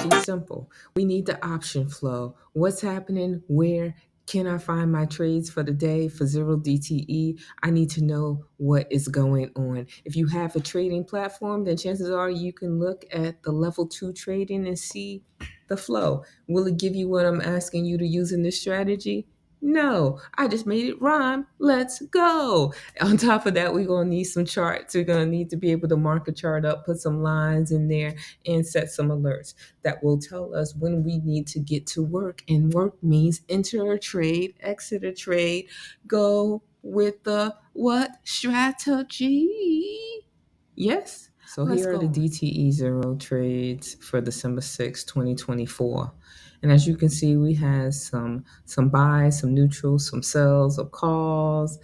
pretty simple. We need the option flow. What's happening? Where can I find my trades for the day for zero DTE? I need to know what is going on. If you have a trading platform, then chances are you can look at the level two trading and see the flow. Will it give you what I'm asking you to use in this strategy? No, I just made it rhyme. Let's go. On top of that, we're going to need some charts. We're going to need to be able to mark a chart up, put some lines in there, and set some alerts that will tell us when we need to get to work. And work means enter a trade, exit a trade, go with the what strategy? Yes. So here are the DTE zero trades for December 6, 2024. And as you can see, we have some buys, some neutrals, some sells, some calls,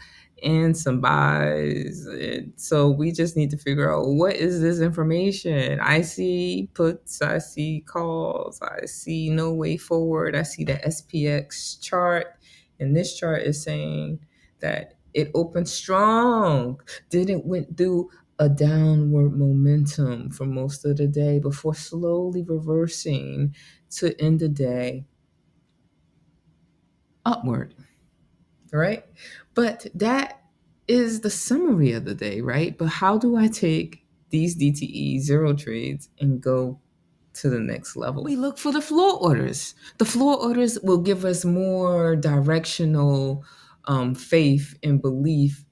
and some buys. And so we just need to figure out what is this information. I see puts, I see calls, I see no way forward, I see the SPX chart, and this chart is saying that it opened strong, then it went through a downward momentum for most of the day before slowly reversing to end the day upward, right? But that is the summary of the day, right? But how do I take these DTE zero trades and go to the next level? We look for the floor orders. The floor orders will give us more directional faith and belief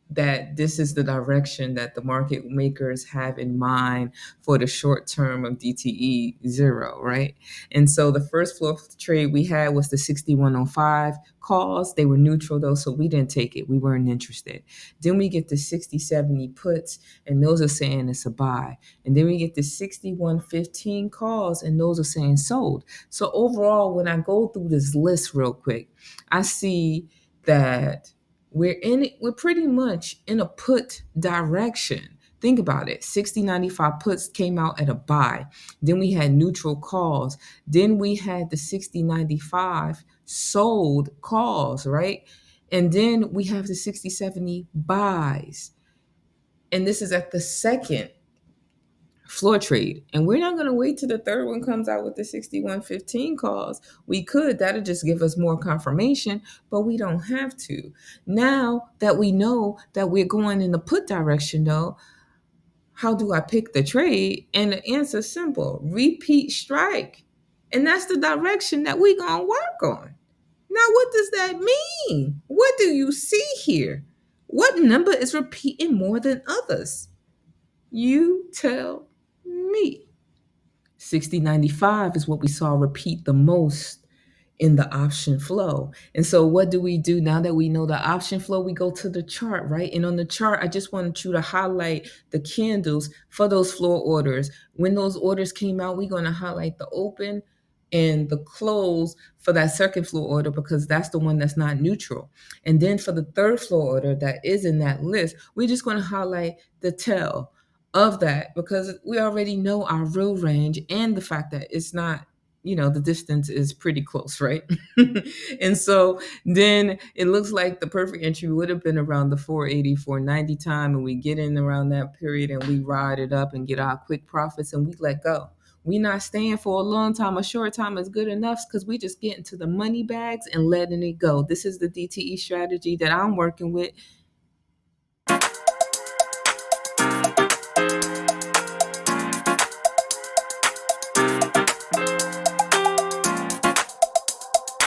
that this is the direction that the market makers have in mind for the short term of DTE zero, right? And so the first floor trade we had was the 6105 calls. They were neutral though, so we didn't take it. We weren't interested. Then we get the 6070 puts, and those are saying it's a buy. And then we get the 6115 calls, and those are saying sold. So overall, when I go through this list real quick, I see that we're pretty much in a put direction. Think about it. 6095 puts came out at a buy. Then we had neutral calls. Then we had the 6095 sold calls, right? And then we have the 6070 buys. And this is at the second floor trade. And we're not going to wait till the third one comes out with the 6115 calls. We could, that'll just give us more confirmation, but we don't have to. Now that we know that we're going in the put direction though, how do I pick the trade? And the answer is simple: repeat strike. And that's the direction that we're going to work on. Now, what does that mean? What do you see here? What number is repeating more than others? You tell me. 6095 is what we saw repeat the most in the option flow. And so what do we do now that we know the option flow? We go to the chart, right? And on the chart, I just wanted you to highlight the candles for those floor orders. When those orders came out, we're going to highlight the open and the close for that second floor order because that's the one that's not neutral. And then for the third floor order that is in that list, we're just going to highlight the tail of that because we already know our real range and the fact that it's not, the distance is pretty close, right? And so then it looks like the perfect entry would have been around the 480, 490 time, and we get in around that period and we ride it up and get our quick profits and we let go. We not staying for a long time. A short time is good enough because we just get into the money bags and letting it go. This is the DTE strategy that I'm working with.